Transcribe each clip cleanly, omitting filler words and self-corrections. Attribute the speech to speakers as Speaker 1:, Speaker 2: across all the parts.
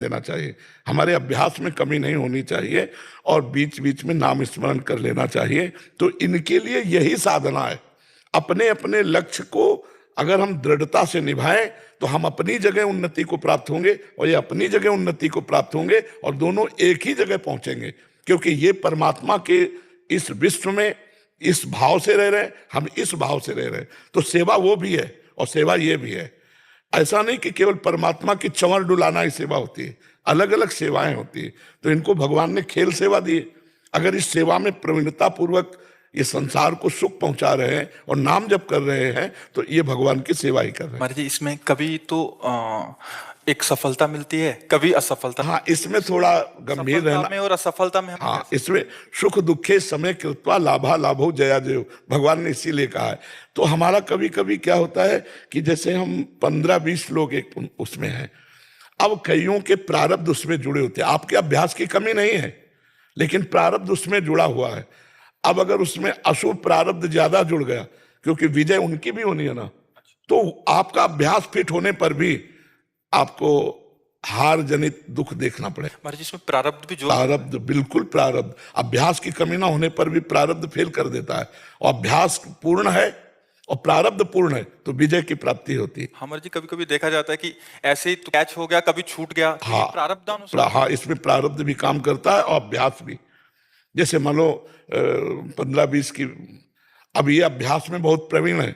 Speaker 1: देना चाहिए। हमारे अभ्यास में कमी नहीं होनी चाहिए और बीच बीच में नाम स्मरण कर लेना चाहिए। तो इनके लिए यही साधना है। अपने अपने लक्ष्य को अगर हम दृढ़ता से निभाएं तो हम अपनी जगह उन्नति को प्राप्त होंगे और ये अपनी जगह उन्नति को प्राप्त होंगे और दोनों एक ही जगह पहुंचेंगे, क्योंकि ये परमात्मा के इस विश्व में इस भाव से रह रहे हैं, हम इस भाव से रह रहे हैं। तो सेवा वो भी है और सेवा ये भी है। ऐसा नहीं कि केवल परमात्मा की चंवर डुलाना ही सेवा होती है, अलग अलग सेवाएं होती है। तो इनको भगवान ने खेल सेवा दी है। अगर इस सेवा में प्रवीणता पूर्वक ये संसार को सुख पहुंचा रहे हैं और नाम जप कर रहे हैं तो ये भगवान की सेवा ही कर रहे हैं।
Speaker 2: महाराज जी, इसमें कभी तो एक सफलता मिलती है, कभी असफलता।
Speaker 1: हाँ, इसमें थोड़ा गंभीर रहना
Speaker 2: में और असफलता में
Speaker 1: हाँ, इसमें सुख दुखे समय कृत्वा लाभा लाभो जया जयो, भगवान ने इसीलिए कहा है। तो हमारा कभी कभी क्या होता है कि जैसे हम 15-20 लोग एक उसमें हैं, अब कईयों के प्रारब्ध उसमें जुड़े होते हैं। आपके अभ्यास की कमी नहीं है, लेकिन प्रारब्ध उसमें जुड़ा हुआ है। अब अगर उसमें अशुभ प्रारब्ध ज्यादा जुड़ गया, क्योंकि विजय उनकी भी होनी है ना, तो आपका अभ्यास फिट होने पर भी आपको हार जनित दुख देखना पड़ेगा।
Speaker 2: महाराज जी, इसमें प्रारब्ध भी जो
Speaker 1: प्रारब्ध, बिल्कुल प्रारब्ध, अभ्यास की कमी ना होने पर भी प्रारब्ध फेल कर देता है। और अभ्यास पूर्ण है और प्रारब्ध पूर्ण है तो विजय की प्राप्ति होती है।
Speaker 2: हमारे जी, कभी कभी देखा जाता है कि ऐसे ही तो कैच हो गया, कभी छूट गया।
Speaker 1: हाँ,
Speaker 2: प्रारब्ध
Speaker 1: हाँ, इसमें प्रारब्ध भी काम करता है और अभ्यास भी। जैसे मान लो 15-20 की, अब ये अभ्यास में बहुत प्रवीण है,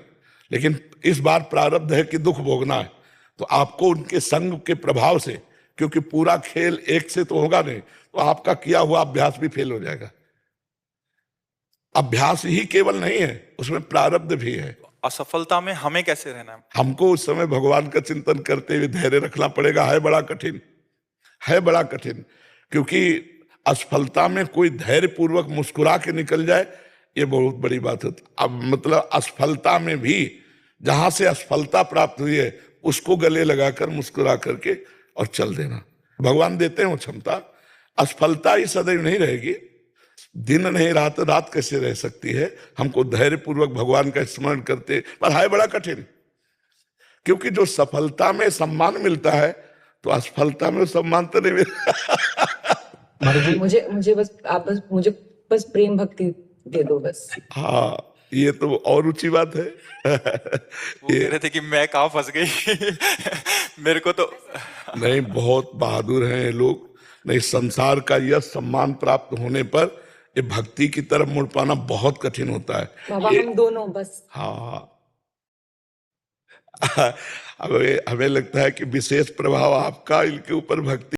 Speaker 1: लेकिन इस बार प्रारब्ध है कि दुख भोगना है, तो आपको उनके संग के प्रभाव से, क्योंकि पूरा खेल एक से तो होगा नहीं, तो आपका किया हुआ अभ्यास भी फेल हो जाएगा। अभ्यास ही केवल नहीं है, उसमें प्रारब्ध भी है।
Speaker 2: असफलता में हमें कैसे रहना है?
Speaker 1: हमको उस समय भगवान का चिंतन करते हुए धैर्य रखना पड़ेगा। है बड़ा कठिन, है बड़ा कठिन, क्योंकि असफलता में कोई धैर्य पूर्वक मुस्कुरा के निकल जाए, ये बहुत बड़ी बात होती। अब मतलब असफलता में भी जहां से असफलता प्राप्त हुई है उसको गले लगाकर मुस्कुरा करके और चल देना। भगवान देते हैं वो क्षमता। असफलता ही सदैव नहीं रहेगी, दिन नहीं रात, रात कैसे रह सकती है। हमको धैर्य पूर्वक भगवान का स्मरण करते, पर है बड़ा कठिन, क्योंकि जो सफलता में सम्मान मिलता है तो असफलता में सम्मान तो नहीं मिलता।
Speaker 3: मुझे मुझे बस आप बस मुझे बस प्रेम भक्ति दे दो बस।
Speaker 1: हाँ, ये तो और ऊंची बात है।
Speaker 2: वो कह रहे थे कि मैं कहाँ फंस गई। मेरे को तो
Speaker 1: नहीं, बहुत बहादुर हैं ये लोग। नहीं, संसार का यह सम्मान प्राप्त होने पर ये भक्ति की तरफ मुड़ पाना बहुत कठिन होता है।
Speaker 3: बाबा हम दोनों बस।
Speaker 1: हाँ, हमें लगता है कि विशेष प्रभाव आपका इनके ऊपर भक्ति